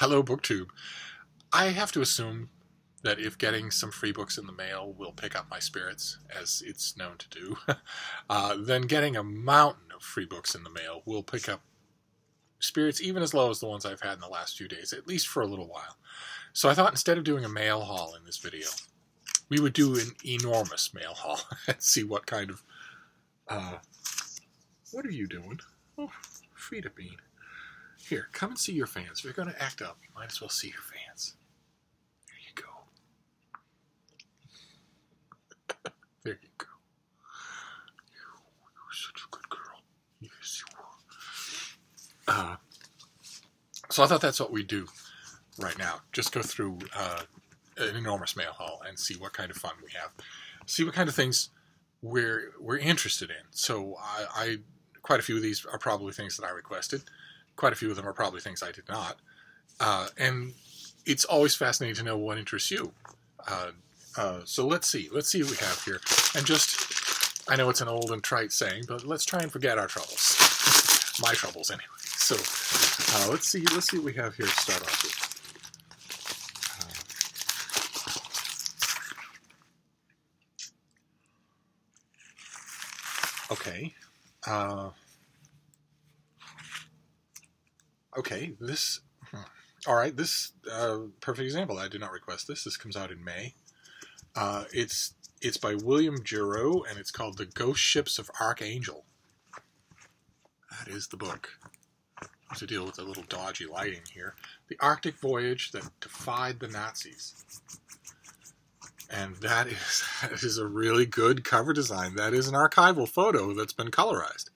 Hello, BookTube. I have to assume that if getting some free books in the mail will pick up my spirits, as it's known to do, then getting a mountain of free books in the mail will pick up spirits even as low as the ones I've had in the last few days, at least for a little while. So I thought instead of doing a mail haul in this video, we would do an enormous mail haul and see what kind of... what are you doing? Oh, Frida Bean. Here, come and see your fans. If you're going to act up, you might as well see your fans. There you go. There you go. You're such a good girl. Yes, you are. So I thought that's what we do right now. Just go through an enormous mail haul and see what kind of fun we have. See what kind of things we're interested in. So quite a few of these are probably things that I requested. Quite a few of them are probably things I did not. And it's always fascinating to know what interests you. So let's see what we have here. And just, I know it's an old and trite saying, but let's try and forget our troubles. My troubles, anyway. So let's see what we have here to start off with. Okay. Okay, this... Alright, this, perfect example. I did not request this. This comes out in May. It's by William Giroux, and it's called The Ghost Ships of Archangel. That is the book. I have to deal with a little dodgy lighting here. The Arctic Voyage That Defied the Nazis. And that is a really good cover design. That is an archival photo that's been colorized.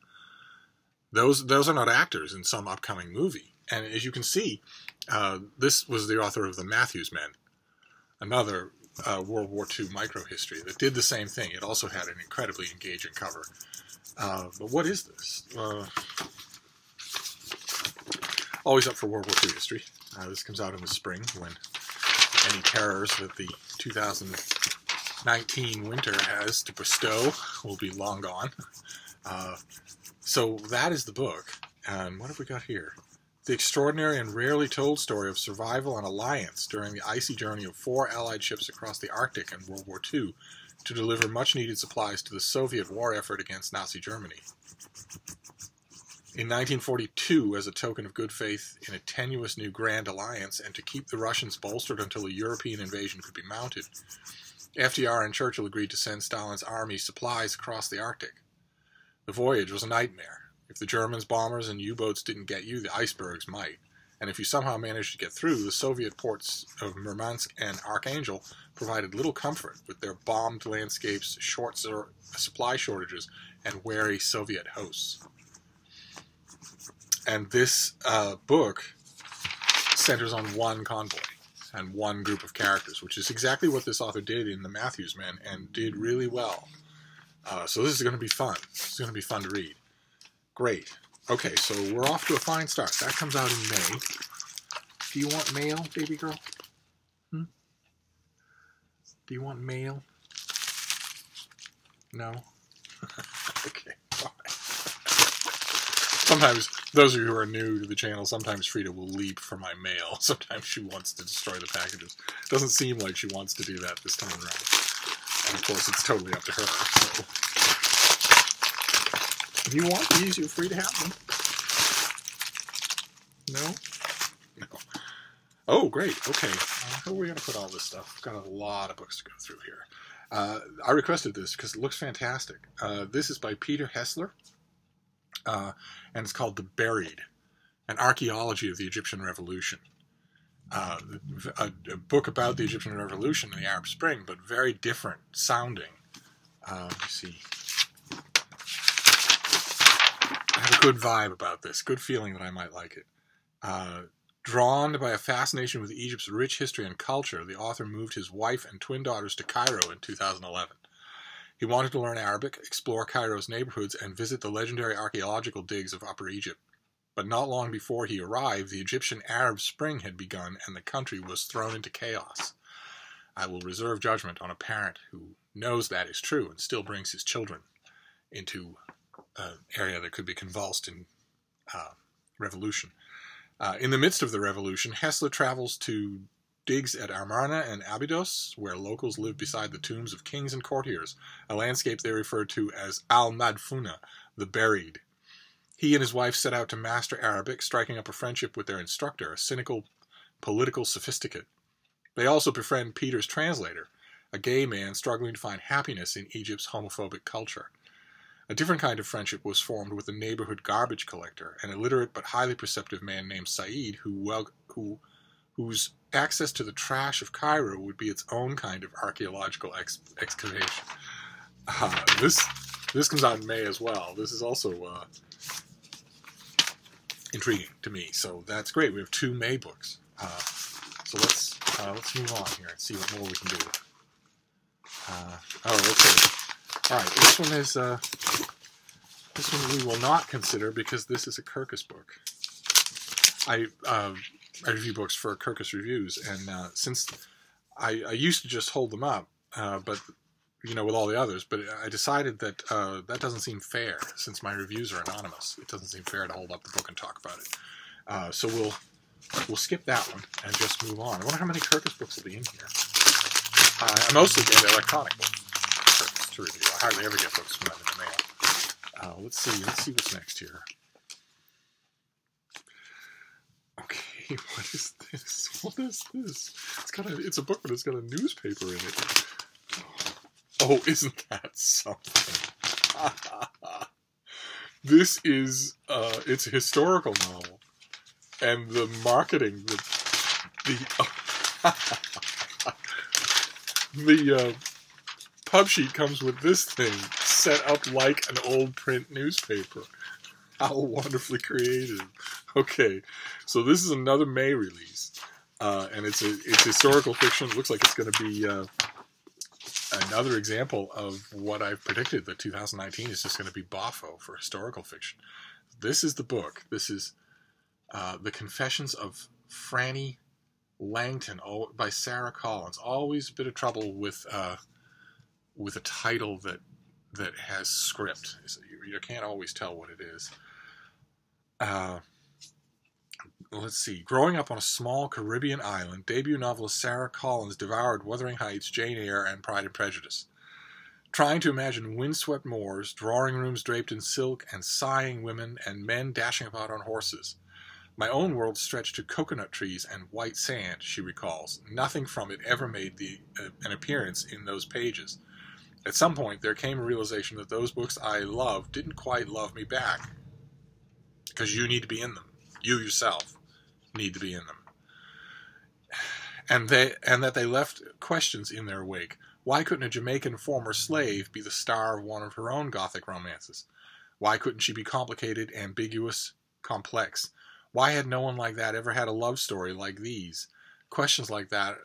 Those are not actors in some upcoming movie. And as you can see, this was the author of The Matthews Men, another World War II microhistory that did the same thing. It also had an incredibly engaging cover. But what is this? Always up for World War II history. This comes out in the spring when any terrors that the 2019 winter has to bestow will be long gone. So that is the book. And what have we got here? The extraordinary and rarely told story of survival and alliance during the icy journey of 4 Allied ships across the Arctic in World War II to deliver much-needed supplies to the Soviet war effort against Nazi Germany. In 1942, as a token of good faith in a tenuous new Grand Alliance and to keep the Russians bolstered until a European invasion could be mounted, FDR and Churchill agreed to send Stalin's army supplies across the Arctic. The voyage was a nightmare. If the Germans' bombers and U-boats didn't get you, the icebergs might. And if you somehow managed to get through, the Soviet ports of Murmansk and Archangel provided little comfort with their bombed landscapes, short supply shortages, and wary Soviet hosts. And this book centers on one convoy and one group of characters, which is exactly what this author did in The Matthews Men, and did really well. So this is going to be fun. It's going to be fun to read. Great. Okay, so we're off to a fine start. That comes out in May. Do you want mail, baby girl? Do you want mail? No? Okay, fine. Sometimes, those of you who are new to the channel, sometimes Frida will leap for my mail. Sometimes she wants to destroy the packages. Doesn't seem like she wants to do that this time around. And of course, it's totally up to her, so... If you want these, you're free to have them. No? No. Oh, great. Okay. How are we going to put all this stuff? We've got a lot of books to go through here. I requested this because it looks fantastic. This is by Peter Hessler, and it's called The Buried, an Archaeology of the Egyptian Revolution. A book about the Egyptian Revolution and the Arab Spring, but very different sounding. Let me see. I have a good vibe about this, good feeling that I might like it. Drawn by a fascination with Egypt's rich history and culture, the author moved his wife and twin daughters to Cairo in 2011. He wanted to learn Arabic, explore Cairo's neighborhoods, and visit the legendary archaeological digs of Upper Egypt. But not long before he arrived, the Egyptian Arab Spring had begun, and the country was thrown into chaos. I will reserve judgment on a parent who knows that is true and still brings his children into an area that could be convulsed in revolution. In the midst of the revolution, Hessler travels to digs at Amarna and Abydos, where locals live beside the tombs of kings and courtiers, a landscape they refer to as Al-Madfuna, the buried. He and his wife set out to master Arabic, striking up a friendship with their instructor, a cynical political sophisticate. They also befriend Peter's translator, a gay man struggling to find happiness in Egypt's homophobic culture. A different kind of friendship was formed with the neighborhood garbage collector, an illiterate but highly perceptive man named Said, whose access to the trash of Cairo would be its own kind of archaeological excavation. This comes out in May as well. This is also intriguing to me, so that's great. We have 2 May books. So let's move on here and see what more we can do. Okay. All right, this one we will not consider because this is a Kirkus book. I review books for Kirkus Reviews, and since I used to just hold them up, but with all the others, but I decided that that doesn't seem fair since my reviews are anonymous. It doesn't seem fair to hold up the book and talk about it. So we'll skip that one and just move on. I wonder how many Kirkus books will be in here. I mostly get electronic books to review. I hardly ever get books from them in the mail. Let's see what's next here. Okay, what is this? What is this? It's a book, but it's got a newspaper in it. Oh, isn't that something? This is it's a historical novel, and the marketing, the pub sheet comes with this thing set up like an old print newspaper. How wonderfully creative. Okay, so this is another May release, and it's historical fiction. It looks like it's going to be another example of what I've predicted, that 2019 is just going to be boffo for historical fiction. This is the book. This is The Confessions of Franny Langton by Sarah Collins. Always a bit of trouble with a title that has script. You can't always tell what it is. Let's see. Growing up on a small Caribbean island, debut novelist Sarah Collins devoured Wuthering Heights, Jane Eyre, and Pride and Prejudice. Trying to imagine windswept moors, drawing rooms draped in silk, and sighing women and men dashing about on horses. My own world stretched to coconut trees and white sand, she recalls. Nothing from it ever made an appearance in those pages. At some point, there came a realization that those books I loved didn't quite love me back. Because you need to be in them. You yourself need to be in them. And that they left questions in their wake. Why couldn't a Jamaican former slave be the star of one of her own Gothic romances? Why couldn't she be complicated, ambiguous, complex? Why had no one like that ever had a love story like these? Questions like that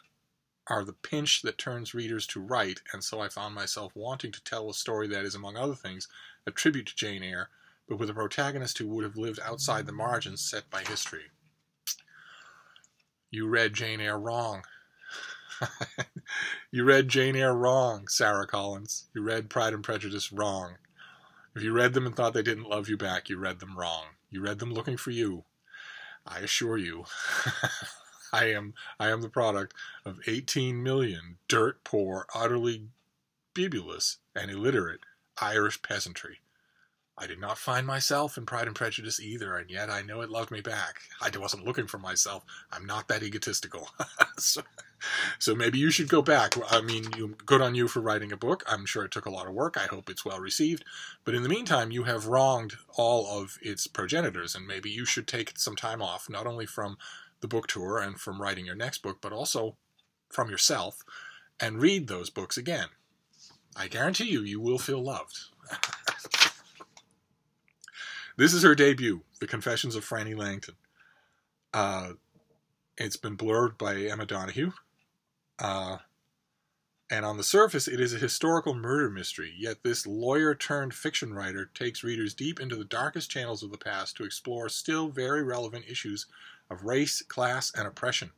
are the pinch that turns readers to write, and so I found myself wanting to tell a story that is, among other things, a tribute to Jane Eyre, but with a protagonist who would have lived outside the margins set by history. You read Jane Eyre wrong. You read Jane Eyre wrong, Sarah Collins. You read Pride and Prejudice wrong. If you read them and thought they didn't love you back, you read them wrong. You read them looking for you. I assure you, I am the product of 18 million dirt poor, utterly bibulous and illiterate Irish peasantry. I did not find myself in Pride and Prejudice either, and yet I know it loved me back. I wasn't looking for myself. I'm not that egotistical. So maybe you should go back. I mean, good on you for writing a book. I'm sure it took a lot of work. I hope it's well received. But in the meantime, you have wronged all of its progenitors, and maybe you should take some time off, not only from the book tour and from writing your next book, but also from yourself, and read those books again. I guarantee you will feel loved. This is her debut, The Confessions of Franny Langton. It's been blurred by Emma Donoghue. And on the surface, it is a historical murder mystery, yet this lawyer-turned-fiction writer takes readers deep into the darkest channels of the past to explore still very relevant issues of race, class, and oppression.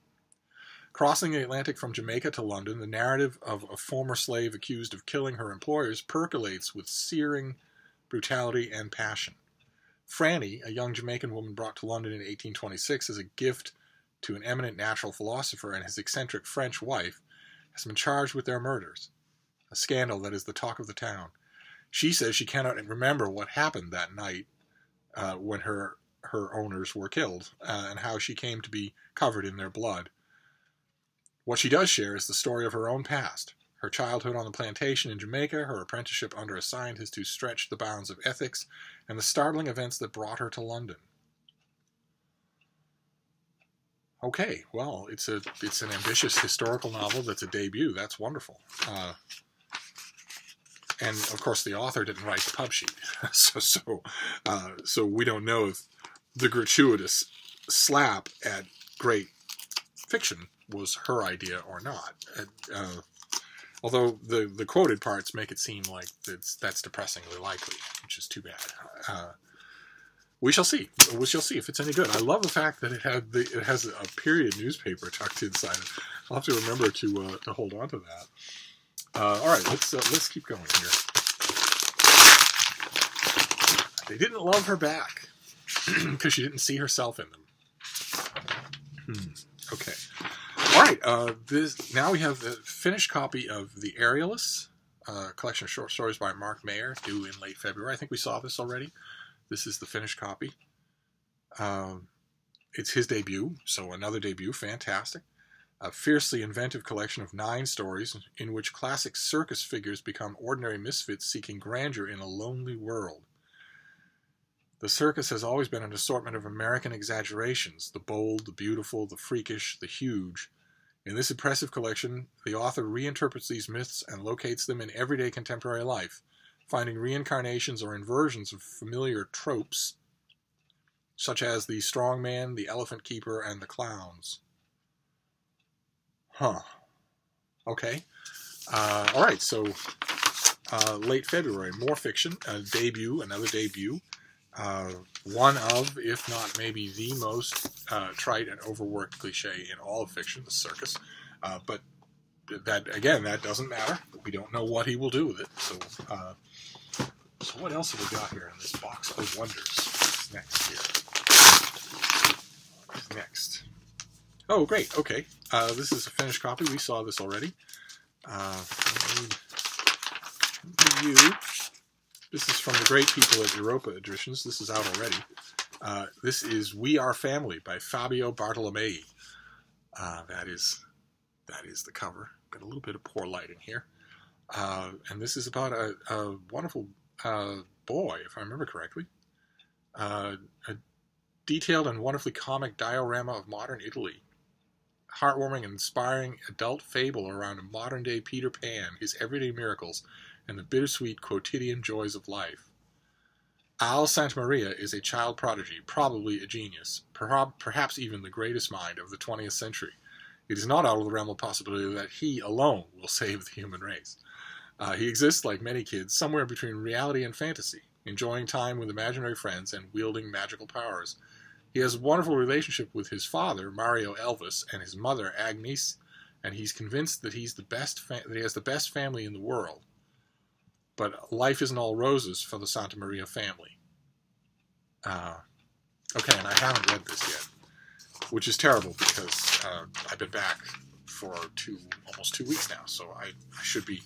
Crossing the Atlantic from Jamaica to London, the narrative of a former slave accused of killing her employers percolates with searing brutality and passion. Franny, a young Jamaican woman brought to London in 1826 as a gift to an eminent natural philosopher and his eccentric French wife, has been charged with their murders, a scandal that is the talk of the town. She says she cannot remember what happened that night when her owners were killed, and how she came to be covered in their blood. What she does share is the story of her own past, her childhood on the plantation in Jamaica, her apprenticeship under a scientist who stretched the bounds of ethics, and the startling events that brought her to London. Okay, well, it's an ambitious historical novel that's a debut. That's wonderful. And of course, the author didn't write the pub sheet, so we don't know if the gratuitous slap at great fiction was her idea or not. Although the quoted parts make it seem like that's depressingly likely, which is too bad. We shall see. We shall see if it's any good. I love the fact that it has a period newspaper tucked inside it. I'll have to remember to hold on to that. All right, let's keep going here. They didn't love her back because she didn't see herself in them. Okay. All right. Now we have the finished copy of The Aerialists, collection of short stories by Mark Mayer, due in late February. I think we saw this already. This is the finished copy. It's his debut, so another debut. Fantastic. A fiercely inventive collection of 9 stories in which classic circus figures become ordinary misfits seeking grandeur in a lonely world. The circus has always been an assortment of American exaggerations, the bold, the beautiful, the freakish, the huge. In this impressive collection, the author reinterprets these myths and locates them in everyday contemporary life, finding reincarnations or inversions of familiar tropes, such as the strong man, the elephant keeper, and the clowns. Okay. All right, so late February, more fiction, another debut. One of, if not maybe the most trite and overworked cliche in all of fiction, the circus. But that doesn't matter. We don't know what he will do with it. So what else have we got here in this box of wonders? What's next here? What's next? Oh, great. Okay. This is a finished copy. We saw this already. Review. This is from the great people at Europa Editions. This is out already. This is We Are Family by Fabio Bartolomei. That is the cover. Got a little bit of poor lighting here. And this is about a wonderful boy, if I remember correctly. A detailed and wonderfully comic diorama of modern Italy. Heartwarming and inspiring adult fable around a modern-day Peter Pan, his everyday miracles, and the bittersweet quotidian joys of life. Al Santamaria is a child prodigy, probably a genius, perhaps even the greatest mind of the 20th century. It is not out of the realm of possibility that he alone will save the human race. He exists, like many kids, somewhere between reality and fantasy, enjoying time with imaginary friends and wielding magical powers. He has a wonderful relationship with his father, Mario Elvis, and his mother, Agnes, and he's convinced that he has the best family in the world. But life isn't all roses for the Santamaria family. Okay, and I haven't read this yet, which is terrible because I've been back for almost 2 weeks now, so I should be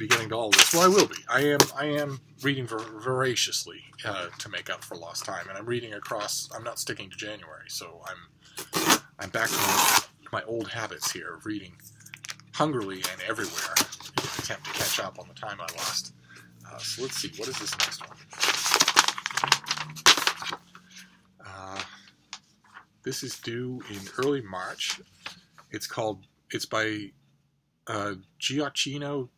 getting to all this. Well, I will be. I am reading voraciously to make up for lost time, and I'm reading across. I'm not sticking to January, so I'm back to my old habits here of reading hungrily and everywhere in an attempt to catch up on the time I lost. So let's see. What is this next one? This is due in early March. It's by Gioacchino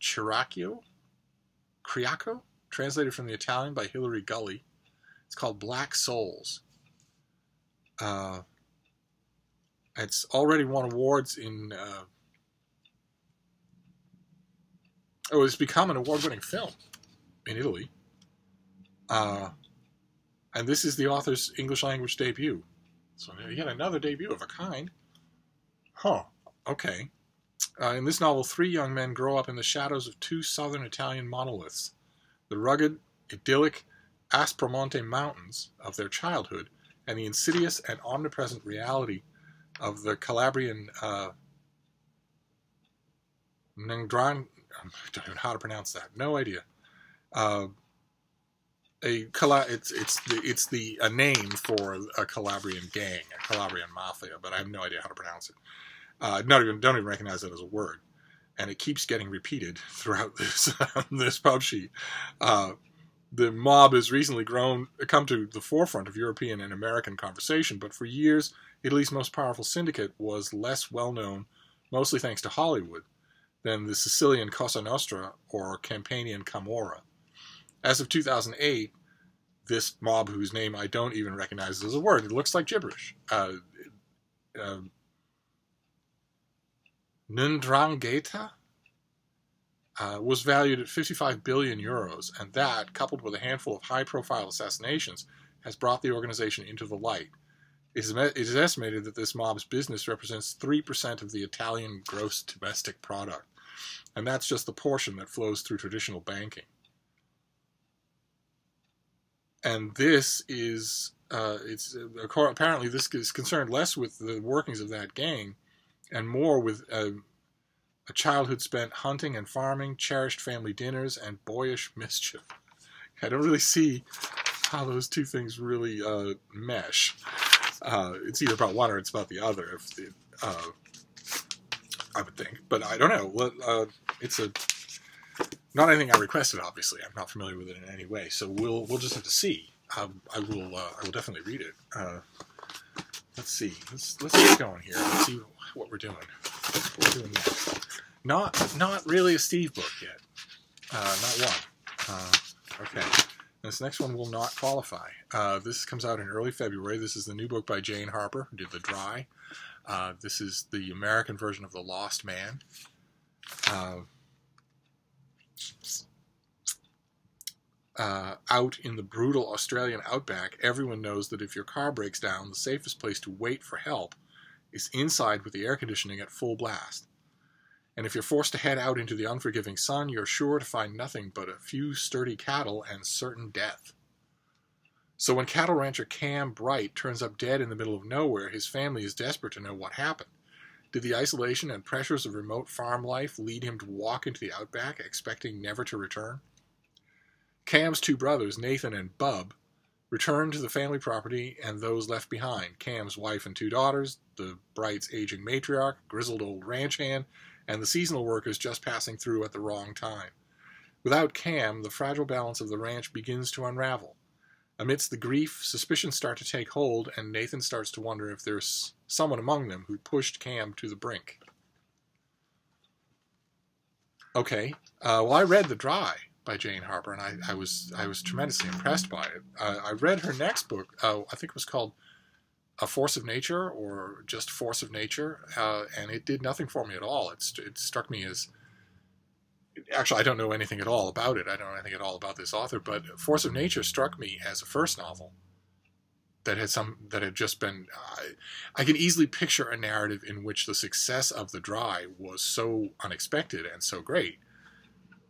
Criacco, translated from the Italian by Hilary Gully. It's called Black Souls. It's already won awards in... it's become an award-winning film in Italy. And this is the author's English-language debut. So yet another debut of a kind. Okay. In this novel, 3 young men grow up in the shadows of 2 southern Italian monoliths. The rugged, idyllic Aspromonte Mountains of their childhood and the insidious and omnipresent reality of the Calabrian Nangdran. I don't even know how to pronounce that. No idea. It's a name for a Calabrian gang, a Calabrian mafia, but I have no idea how to pronounce it. Don't even recognize it as a word, and it keeps getting repeated throughout this pub sheet. The mob has recently come to the forefront of European and American conversation, but for years, Italy's most powerful syndicate was less well known, mostly thanks to Hollywood, than the Sicilian Cosa Nostra or Campanian Camorra. As of 2008, this mob, whose name I don't even recognize as a word, it looks like gibberish, Ndrangheta, was valued at 55 billion euros, and that, coupled with a handful of high-profile assassinations, has brought the organization into the light. It is estimated that this mob's business represents 3% of the Italian gross domestic product, and that's just the portion that flows through traditional banking. And this is, apparently this is concerned less with the workings of that gang and more with a childhood spent hunting and farming, cherished family dinners, and boyish mischief. I don't really see how those two things really mesh. It's either about one or it's about the other, I would think. But I don't know. It's not anything I requested, obviously. I'm not familiar with it in any way, so we'll just have to see. I will definitely read it. Let's see. Let's get going here. Let's see what we're doing. What we're doing next. Not really a Steve book yet. Not one. Okay. This next one will not qualify. This comes out in early February. This is the new book by Jane Harper, who did The Dry. This is the American version of The Lost Man. Out in the brutal Australian outback, everyone knows that if your car breaks down, the safest place to wait for help is inside with the air conditioning at full blast. And if you're forced to head out into the unforgiving sun, you're sure to find nothing but a few sturdy cattle and certain death. So when cattle rancher Cam Bright turns up dead in the middle of nowhere, his family is desperate to know what happened. Did the isolation and pressures of remote farm life lead him to walk into the outback, expecting never to return? Cam's two brothers, Nathan and Bub, return to the family property and those left behind, Cam's wife and two daughters, the Bright's aging matriarch, grizzled old ranch hand, and the seasonal workers just passing through at the wrong time. Without Cam, the fragile balance of the ranch begins to unravel. Amidst the grief, suspicions start to take hold, and Nathan starts to wonder if there's someone among them who pushed Cam to the brink. Okay, well, I read The Dry by Jane Harper, and I was tremendously impressed by it. I read her next book, I think it was called A Force of Nature, or just Force of Nature, and it did nothing for me at all. It struck me as... Actually, I don't know anything at all about it. I don't know anything at all about this author, but Force of Nature struck me as a first novel that had just been... I can easily picture a narrative in which the success of The Dry was so unexpected and so great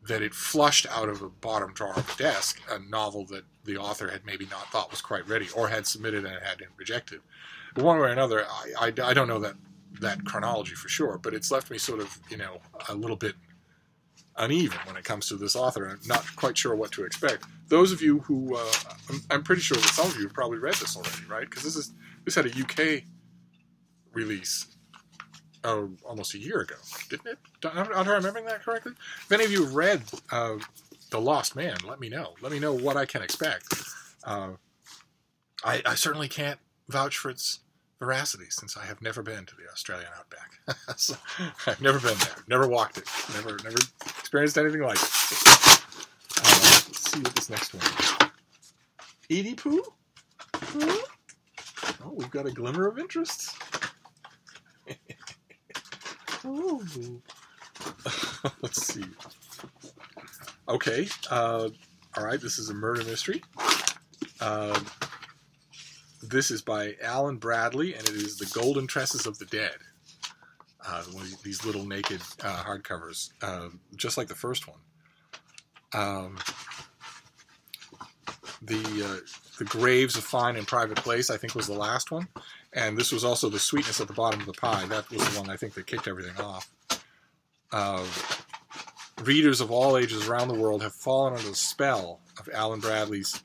that it flushed out of a bottom drawer of the desk a novel that the author had maybe not thought was quite ready, or had submitted and had been rejected. But one way or another, I don't know that chronology for sure, but it's left me sort of, a little bit uneven when it comes to this author, and I'm not quite sure what to expect. Those of you who, I'm pretty sure that some of you have probably read this already, right? Because this had a UK release almost a year ago, didn't it? Am I remembering that correctly? If any of you have read The Lost Man, let me know. Let me know what I can expect. I certainly can't vouch for its veracity, since I have never been to the Australian outback. So, I've never been there, never walked it, never experienced anything like it. Let's see what this next one is. Edie Poo? Oh, we've got a glimmer of interest. Oh. Let's see. Okay. All right. This is a murder mystery. This is by Alan Bradley, and it is The Golden Tresses of the Dead. One of these little naked hardcovers, just like the first one. The Graves of Fine and Private Place, I think, was the last one. And this was also The Sweetness at the Bottom of the Pie. That was the one I think that kicked everything off. Readers of all ages around the world have fallen under the spell of Alan Bradley's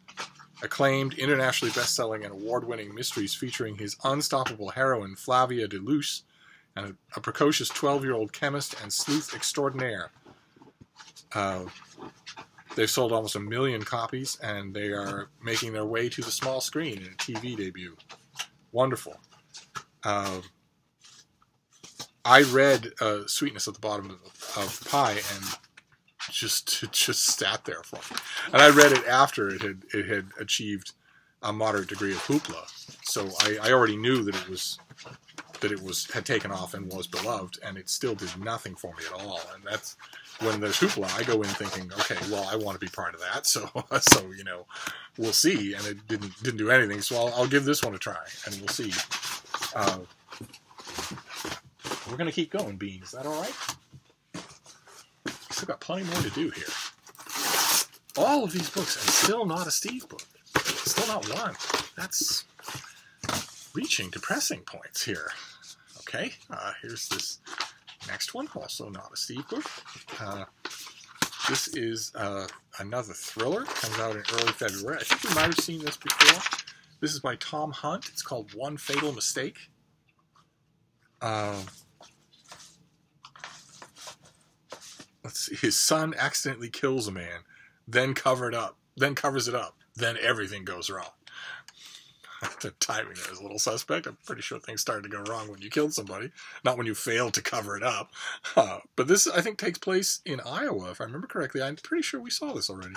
acclaimed, internationally best-selling, and award-winning mysteries featuring his unstoppable heroine, Flavia de Luce, and a precocious 12-year-old chemist and sleuth extraordinaire. They've sold almost 1 million copies, and they are making their way to the small screen in a TV debut. Wonderful. I read Sweetness at the Bottom of the Pie, and it just sat there for me. And I read it after it had achieved a moderate degree of hoopla, so I already knew that it had taken off and was beloved, and it still did nothing for me at all. And that's when there's hoopla, I go in thinking, okay, well, I want to be part of that, so you know, we'll see. And it didn't do anything, so I'll give this one a try, and we'll see. We're gonna keep going, Bean. Is that all right? Still got plenty more to do here. All of these books, and still not a Steve book. Still not one. That's reaching depressing points here. Okay, here's this next one, also not a Steve book. This is another thriller. Comes out in early February. I think you might have seen this before. This is by Tom Hunt. It's called One Fatal Mistake. Let's see. His son accidentally kills a man, then covers it up. Then everything goes wrong. The timing there is a little suspect. I'm pretty sure things started to go wrong when you killed somebody, not when you failed to cover it up. But this, I think, takes place in Iowa, if I remember correctly. I'm pretty sure we saw this already.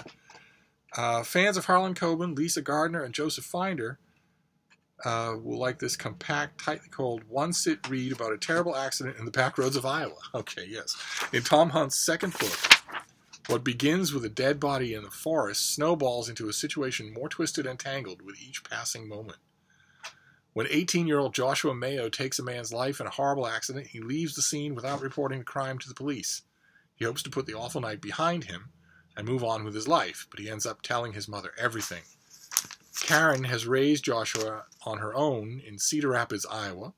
Fans of Harlan Coben, Lisa Gardner, and Joseph Finder will like this compact, tightly cold, one-sit read about a terrible accident in the back roads of Iowa. Okay, yes. In Tom Hunt's second book, what begins with a dead body in the forest snowballs into a situation more twisted and tangled with each passing moment. When 18-year-old Joshua Mayo takes a man's life in a horrible accident, he leaves the scene without reporting the crime to the police. He hopes to put the awful night behind him and move on with his life, but he ends up telling his mother everything. Karen has raised Joshua on her own in Cedar Rapids, Iowa,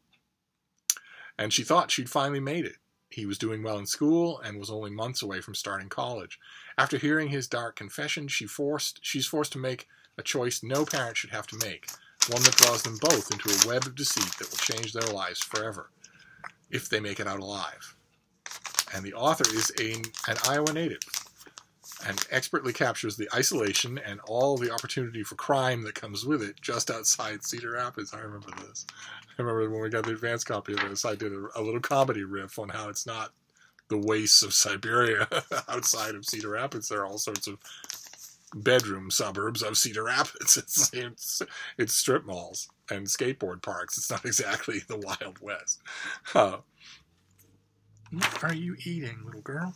and she thought she'd finally made it. He was doing well in school and was only months away from starting college. After hearing his dark confession, she's forced to make a choice no parent should have to make, one that draws them both into a web of deceit that will change their lives forever, if they make it out alive. And the author is an Iowa native, and expertly captures the isolation and all the opportunity for crime that comes with it just outside Cedar Rapids. I remember this. I remember when we got the advanced copy of this, I did a little comedy riff on how it's not the wastes of Siberia outside of Cedar Rapids. There are all sorts of bedroom suburbs of Cedar Rapids. It's strip malls and skateboard parks. It's not exactly the Wild West. What are you eating, little girl?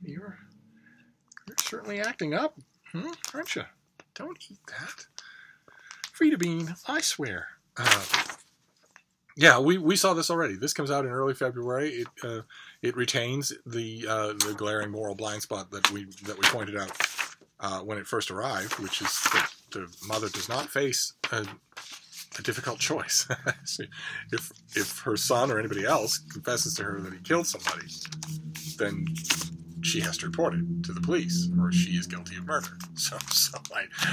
You're certainly acting up, aren't you? Don't eat that. Frida Bean, I swear. Yeah, we saw this already. This comes out in early February. It retains the glaring moral blind spot that we pointed out when it first arrived, which is that the mother does not face a difficult choice. If her son or anybody else confesses to her that he killed somebody, then she has to report it to the police, or she is guilty of murder. So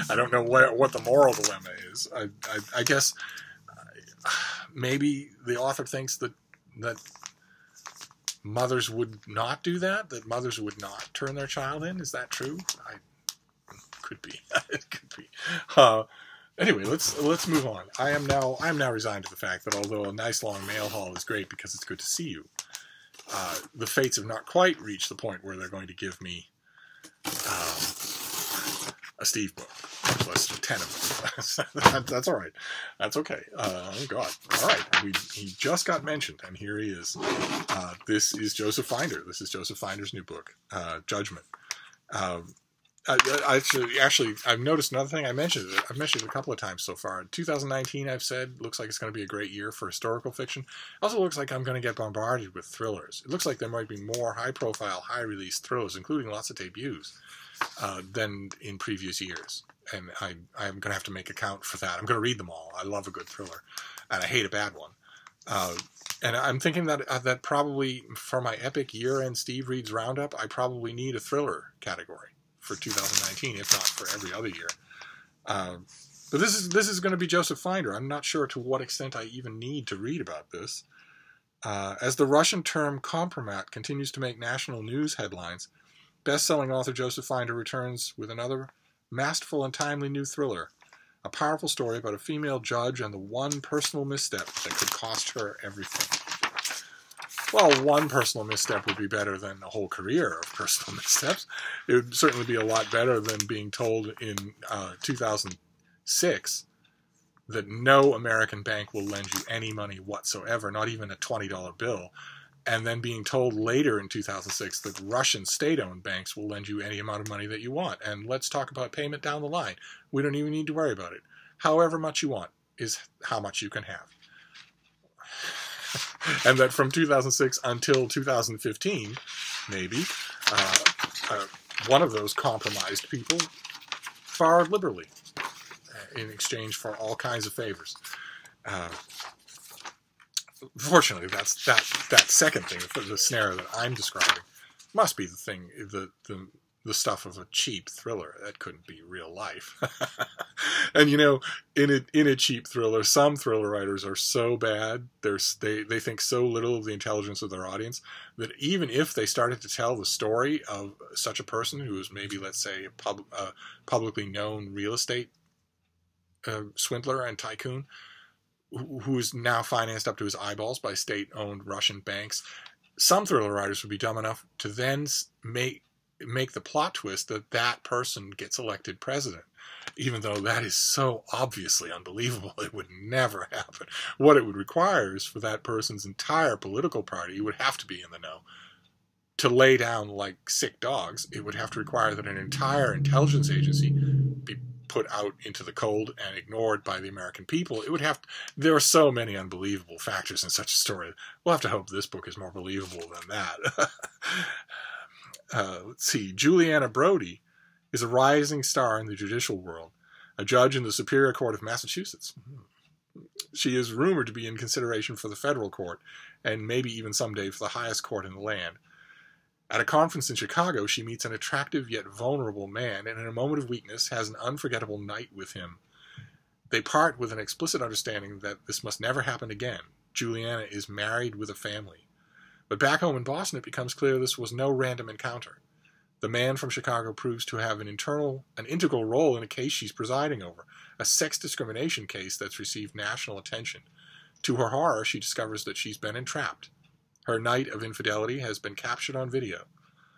I don't know what the moral dilemma is. I guess maybe the author thinks that mothers would not do that mothers would not turn their child in. Is that true? Could be. It could be. Anyway, let's move on. I am now resigned to the fact that although a nice long mail haul is great because it's good to see you, the fates have not quite reached the point where they're going to give me a Steve book, much less 10 of them. That's all right. That's okay. Oh, God. All right. He just got mentioned, and here he is. This is Joseph Finder. This is Joseph Finder's new book, Judgment. Actually, I've noticed another thing. I've mentioned it a couple of times so far. 2019, I've said, looks like it's going to be a great year for historical fiction. It also looks like I'm going to get bombarded with thrillers. It looks like there might be more high-profile, high-release thrillers, including lots of debuts, than in previous years. And I'm going to have to make account for that. I'm going to read them all. I love a good thriller, and I hate a bad one. And I'm thinking that probably for my epic year-end Steve Reads Roundup, I probably need a thriller category for 2019, if not for every other year. But this is going to be Joseph Finder. I'm not sure to what extent I even need to read about this. As the Russian term kompromat continues to make national news headlines, best-selling author Joseph Finder returns with another masterful and timely new thriller, a powerful story about a female judge and the one personal misstep that could cost her everything. Well, one personal misstep would be better than a whole career of personal missteps. It would certainly be a lot better than being told in 2006 that no American bank will lend you any money whatsoever, not even a $20 bill, and then being told later in 2006 that Russian state-owned banks will lend you any amount of money that you want. And let's talk about payment down the line. We don't even need to worry about it. However much you want is how much you can have. And that from 2006 until 2015, maybe, one of those compromised people borrowed liberally in exchange for all kinds of favors. Fortunately, that's that second thing, the scenario that I'm describing, must be the thing, the stuff of a cheap thriller. That couldn't be real life. And you know, in a cheap thriller, some thriller writers are so bad, they think so little of the intelligence of their audience, that even if they started to tell the story of such a person who is maybe, let's say, a publicly known real estate swindler and tycoon, who is now financed up to his eyeballs by state-owned Russian banks, some thriller writers would be dumb enough to then make the plot twist that that person gets elected president, even though that is so obviously unbelievable. It would never happen. What it would require is for that person's entire political party would have to be in the know. To lay down like sick dogs, it would have to require that an entire intelligence agency be put out into the cold and ignored by the American people. It would have to, there are so many unbelievable factors in such a story. We'll have to hope this book is more believable than that. Let's see. Juliana Brody is a rising star in the judicial world, a judge in the Superior Court of Massachusetts. She is rumored to be in consideration for the federal court, and maybe even someday for the highest court in the land. At a conference in Chicago, she meets an attractive yet vulnerable man, and in a moment of weakness has an unforgettable night with him. They part with an explicit understanding that this must never happen again. Juliana is married with a family. But back home in Boston, it becomes clear this was no random encounter. The man from Chicago proves to have an integral role in a case she's presiding over, a sex discrimination case that's received national attention. To her horror, she discovers that she's been entrapped. Her night of infidelity has been captured on video.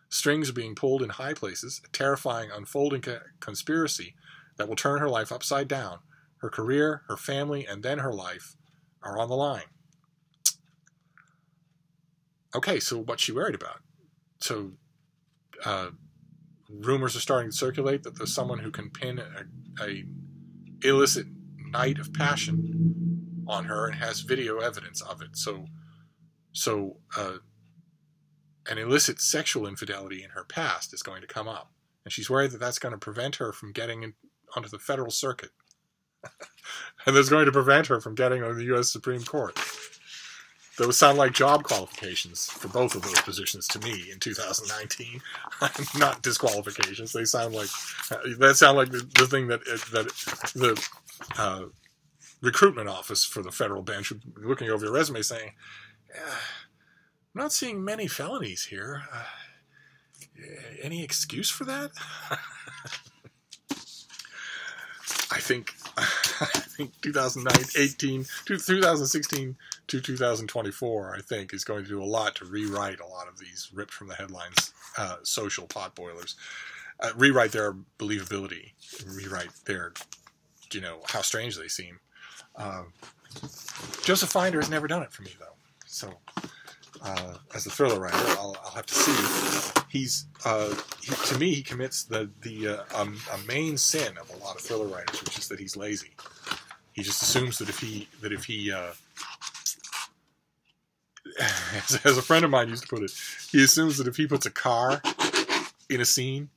Strings are being pulled in high places, a terrifying unfolding conspiracy that will turn her life upside down. Her career, her family, and then her life are on the line. Okay, so what's she worried about? So, rumors are starting to circulate that there's someone who can pin a illicit night of passion on her and has video evidence of it. So an illicit sexual infidelity in her past is going to come up. And she's worried that that's going to prevent her from getting onto the federal circuit. And that's going to prevent her from getting on the U.S. Supreme Court. Those sound like job qualifications for both of those positions to me in 2019. Not disqualifications. They sound like the thing that the recruitment office for the federal bench would be looking over your resume saying, I'm not seeing many felonies here. Any excuse for that? I think 2016 to 2024, I think, is going to do a lot to rewrite a lot of these ripped from the headlines social potboilers, rewrite their believability, rewrite their, how strange they seem. Joseph Finder has never done it for me, though. So as a thriller writer. I'll have to see. To me, he commits a main sin of a lot of thriller writers, which is that he's lazy. He just assumes that if he as a friend of mine used to put it, he assumes that if he puts a car in a scene,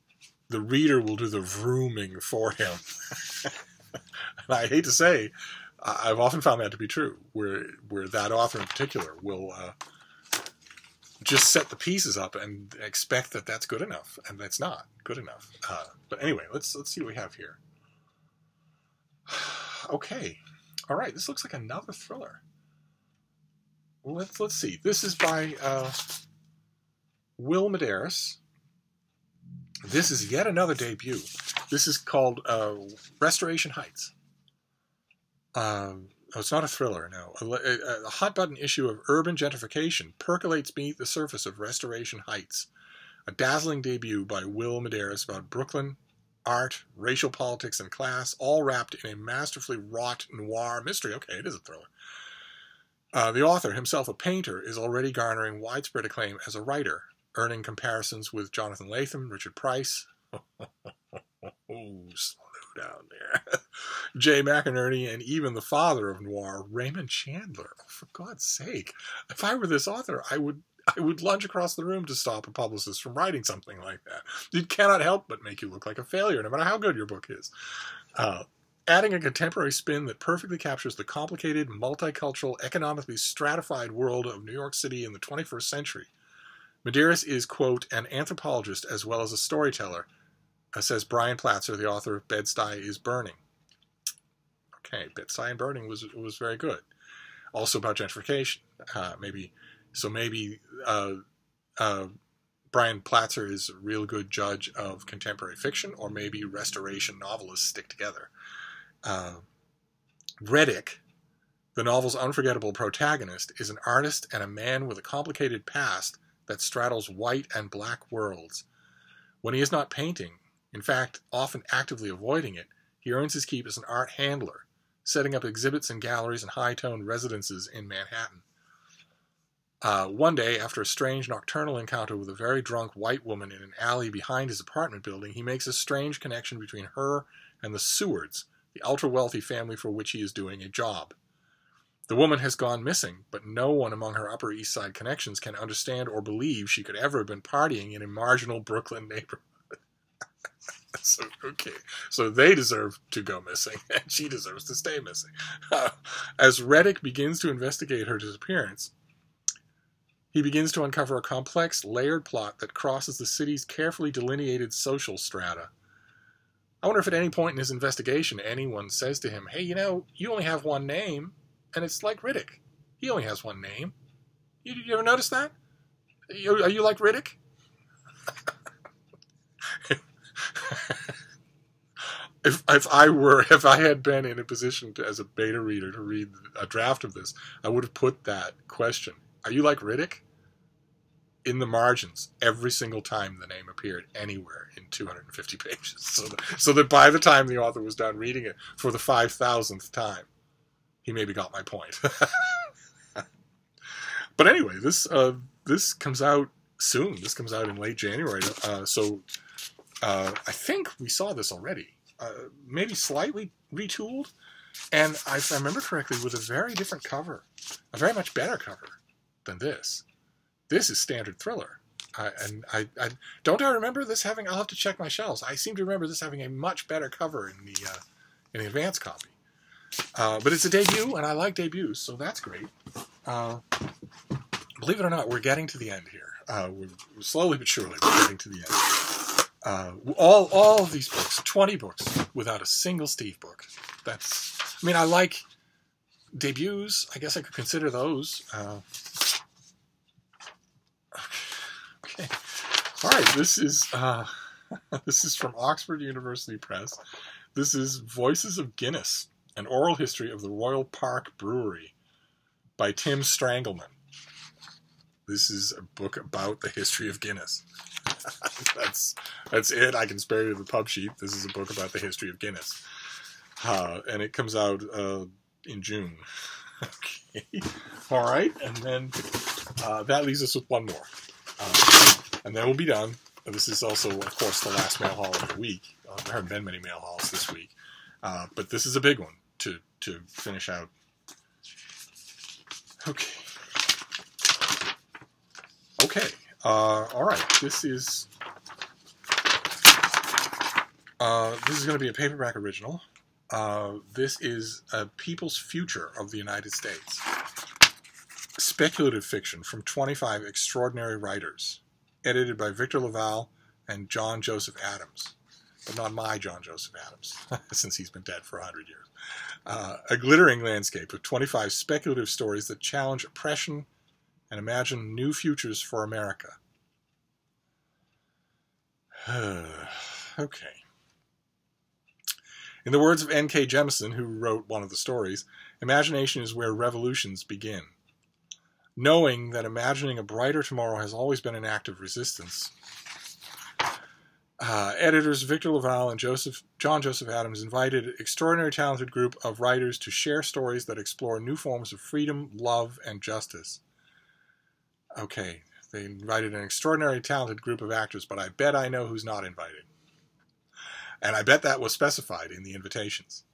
the reader will do the vrooming for him. And I hate to say, I've often found that to be true, where that author in particular will just set the pieces up and expect that that's good enough, and that's not good enough. But anyway, let's see what we have here. Okay, all right. This looks like another thriller. Let's see. This is by Will Medeiros. This is yet another debut. This is called Restoration Heights. Oh, it's not a thriller, no. A hot-button issue of urban gentrification percolates beneath the surface of Restoration Heights. A dazzling debut by Will Medeiros about Brooklyn, art, racial politics, and class, all wrapped in a masterfully wrought noir mystery. Okay, it is a thriller. The author, himself a painter, is already garnering widespread acclaim as a writer, earning comparisons with Jonathan Latham, Richard Price, slow down there, Jay McInerney, and even the father of noir, Raymond Chandler. Oh, for God's sake. If I were this author, I would lunge across the room to stop a publicist from writing something like that. It cannot help but make you look like a failure, no matter how good your book is. Adding a contemporary spin that perfectly captures the complicated, multicultural, economically stratified world of New York City in the 21st century. Medeiros is, quote, an anthropologist as well as a storyteller, says Brian Platzer, the author of Bed-Stuy is Burning. Okay, Bed-Stuy and Burning was very good. Also about gentrification. Maybe Brian Platzer is a real good judge of contemporary fiction, or maybe restoration novelists stick together. Reddick, the novel's unforgettable protagonist, is an artist and a man with a complicated past that straddles white and black worlds. When he is not painting, in fact, often actively avoiding it, he earns his keep as an art handler, setting up exhibits in galleries and high-toned residences in Manhattan. One day, after a strange nocturnal encounter with a very drunk white woman in an alley behind his apartment building, he makes a strange connection between her and the Sewards, the ultra-wealthy family for which he is doing a job. The woman has gone missing, but no one among her Upper East Side connections can understand or believe she could ever have been partying in a marginal Brooklyn neighborhood. So they deserve to go missing, and she deserves to stay missing. As Reddick begins to investigate her disappearance, he begins to uncover a complex, layered plot that crosses the city's carefully delineated social strata. I wonder if at any point in his investigation anyone says to him, hey, you only have one name, and it's like Riddick. He only has one name. You ever notice that? Are you like Riddick? If I had been in a position as a beta reader to read a draft of this, I would have put that question. Are you like Riddick? In the margins, every single time the name appeared anywhere in 250 pages. So that by the time the author was done reading it for the 5,000th time, he maybe got my point. But anyway, this comes out soon. This comes out in late January. I think we saw this already. Maybe slightly retooled. And if I remember correctly, with a very different cover. A very much better cover than this. This is standard thriller. Don't I remember this having... I'll have to check my shelves. I seem to remember this having a much better cover in the advance copy. But it's a debut, and I like debuts, so that's great. Believe it or not, we're getting to the end here. We're slowly but surely we're getting to the end. All of these books, 20 books, without a single Steve book. I like debuts. I guess I could consider those. Okay. All right, this is from Oxford University Press. This is Voices of Guinness, an oral history of the Royal Park Brewery by Tim Strangleman. This is a book about the history of Guinness. That's it. I can spare you the pub sheet. This is a book about the history of Guinness. And it comes out in June. Okay. All right. And then that leaves us with one more. And then we'll be done. This is also, of course, the last mail haul of the week. There haven't been many mail hauls this week. But this is a big one to finish out. Okay. Okay. All right. This is going to be a paperback original. This is A People's Future of the United States. Speculative fiction from 25 extraordinary writers. Edited by Victor Laval and John Joseph Adams. But not my John Joseph Adams, since he's been dead for 100 years. A glittering landscape of 25 speculative stories that challenge oppression and imagine new futures for America. Okay. In the words of N.K. Jemisin, who wrote one of the stories, imagination is where revolutions begin. Knowing that imagining a brighter tomorrow has always been an act of resistance, editors Victor Laval and John Joseph Adams invited an extraordinary talented group of writers to share stories that explore new forms of freedom, love, and justice. Okay, they invited an extraordinary talented group of actors, but I bet I know who's not invited. And I bet that was specified in the invitations.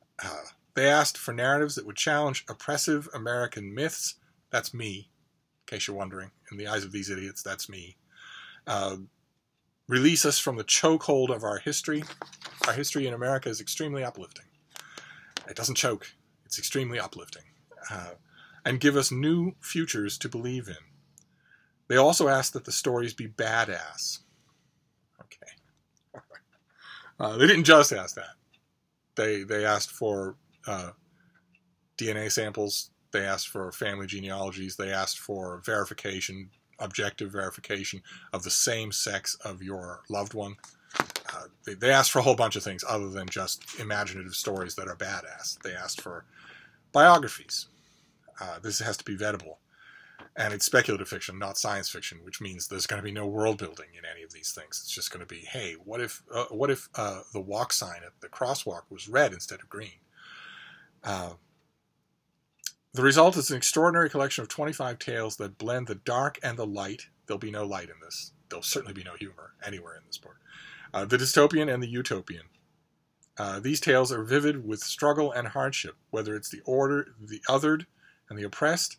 They asked for narratives that would challenge oppressive American myths. That's me, in case you're wondering. In the eyes of these idiots, that's me. Release us from the chokehold of our history. Our history in America is extremely uplifting. It doesn't choke. It's extremely uplifting. And give us new futures to believe in. They also asked that the stories be badass. Okay. They didn't just ask that. They asked for DNA samples. They asked for family genealogies. They asked for verification, objective verification of the same sex of your loved one. They asked for a whole bunch of things other than just imaginative stories that are badass. They asked for biographies. This has to be vettable. And it's speculative fiction, not science fiction, which means there's going to be no world building in any of these things. It's just going to be, hey, what if the walk sign at the crosswalk was red instead of green? The result is an extraordinary collection of 25 tales that blend the dark and the light. There'll be no light in this. There'll certainly be no humor anywhere in this book. The dystopian and the utopian. These tales are vivid with struggle and hardship, whether it's the othered and the oppressed,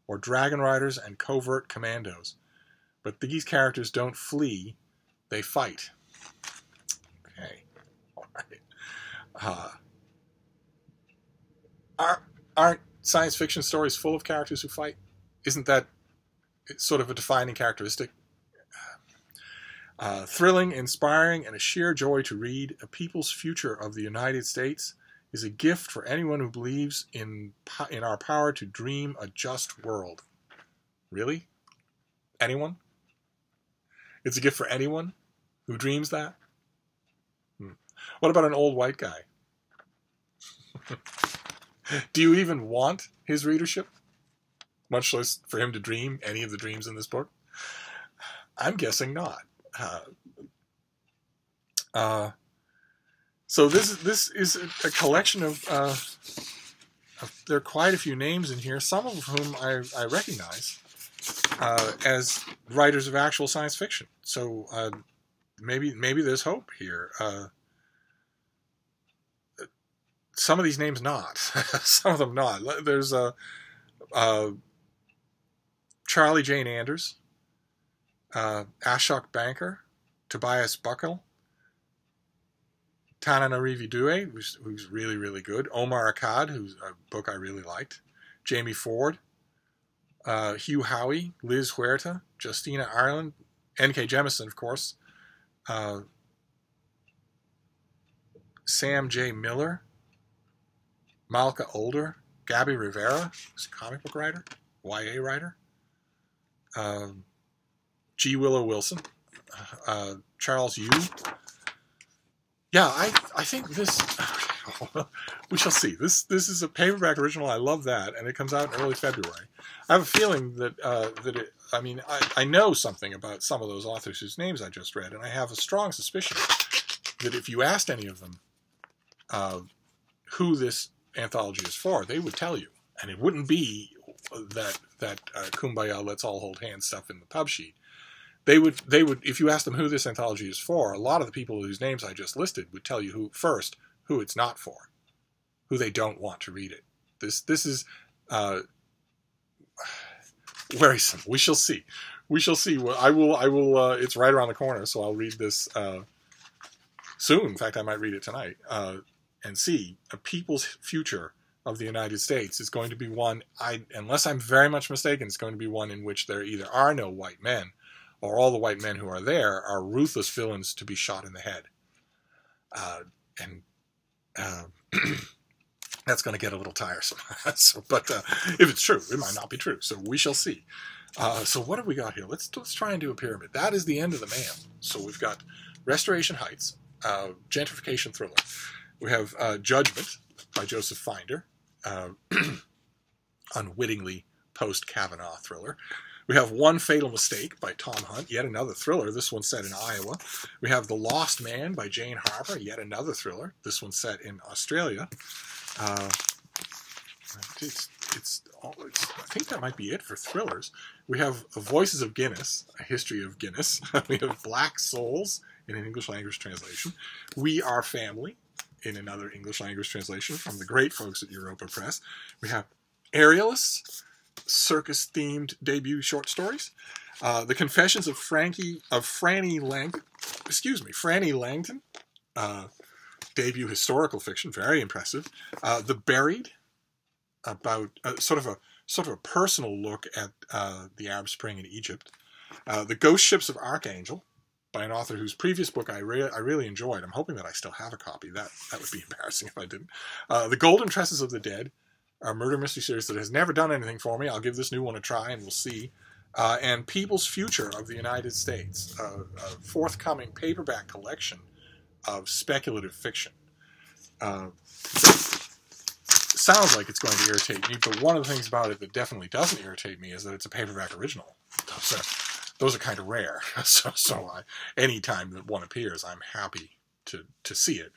or dragon riders and covert commandos. But these characters don't flee, they fight. Okay. All right. Aren't science fiction stories full of characters who fight? Isn't that sort of a defining characteristic? Thrilling, inspiring, and a sheer joy to read, A People's Future of the United States is a gift for anyone who believes in our power to dream a just world. Really? Anyone? It's a gift for anyone who dreams that? What about an old white guy? Do you even want his readership? Much less for him to dream any of the dreams in this book? I'm guessing not. So this is a collection of there are quite a few names in here, some of whom I recognize as writers of actual science fiction. So maybe there's hope here. Some of these names not, some of them not. There's Charlie Jane Anders, Ashok Banker, Tobias Buckle, Tananarive Due, who's really, really good. Omar Akkad, who's a book I really liked. Jamie Ford. Hugh Howey. Liz Huerta. Justina Ireland. N.K. Jemisin, of course. Sam J. Miller. Malka Older. Gabby Rivera, who's a comic book writer. YA writer. G. Willow Wilson. Charles Yu. Yeah, I think this, we shall see. This is a paperback original. I love that, and it comes out in early February. I have a feeling that I know something about some of those authors whose names I just read, and I have a strong suspicion that if you asked any of them who this anthology is for, they would tell you, and it wouldn't be Kumbaya, let's all hold hands stuff in the pub sheet. They would, if you ask them who this anthology is for, a lot of the people whose names I just listed would tell you who it's not for, who they don't want to read it. This is worrisome. We shall see. We shall see. Well, I will. It's right around the corner, so I'll read this soon. In fact, I might read it tonight and see. A People's Future of the United States is going to be one. Unless I'm very much mistaken, it's going to be one in which there either are no white men, or all the white men who are there are ruthless villains to be shot in the head. That's going to get a little tiresome. But if it's true, it might not be true. So we shall see. So what have we got here? Let's try and do a pyramid. That is the end of the mail. So we've got Restoration Heights, gentrification thriller. We have Judgment by Joseph Finder, unwittingly post-Kavanaugh thriller. We have One Fatal Mistake by Tom Hunt, yet another thriller. This one's set in Iowa. We have The Lost Man by Jane Harper, yet another thriller. This one's set in Australia. I think that might be it for thrillers. We have Voices of Guinness, a history of Guinness. We have Black Souls in an English language translation. We Are Family in another English language translation from the great folks at Europa Press. We have Aerialists, circus-themed debut short stories. The Confessions of Franny Langton, debut historical fiction, very impressive. The Buried, about sort of a personal look at the Arab Spring in Egypt. The Ghost Ships of Archangel, by an author whose previous book I really enjoyed. I'm hoping that I still have a copy. That would be embarrassing if I didn't. The Golden Tresses of the Dead, a murder mystery series that has never done anything for me. I'll give this new one a try and we'll see. And People's Future of the United States, a forthcoming paperback collection of speculative fiction. Sounds like it's going to irritate me, but one of the things about it that definitely doesn't irritate me is that it's a paperback original. Those are kind of rare. So anytime that one appears, I'm happy to see it.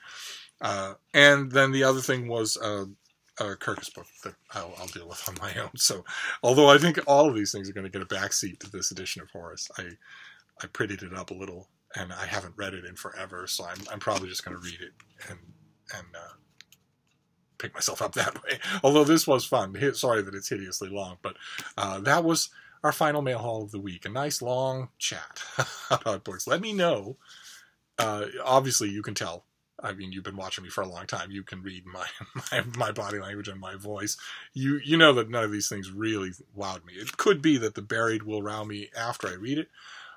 And then the other thing was Kirkus book that I'll deal with on my own. So, although I think all of these things are going to get a backseat to this edition of Horace, I prettied it up a little, and I haven't read it in forever, so I'm probably just going to read it and pick myself up that way. Although this was fun. Sorry that it's hideously long, but that was our final mail haul of the week. A nice long chat about books. Let me know. Obviously, you can tell. I mean, you've been watching me for a long time. You can read my body language and my voice. You know that none of these things really wowed me. It could be that The Buried will wow me after I read it,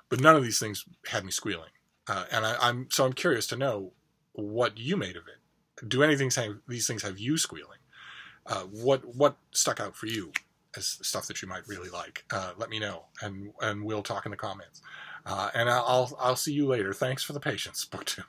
but none of these things had me squealing. And I'm curious to know what you made of it. Do these things have you squealing? What stuck out for you as stuff that you might really like? Let me know, and we'll talk in the comments. And I'll see you later. Thanks for the patience, BookTube.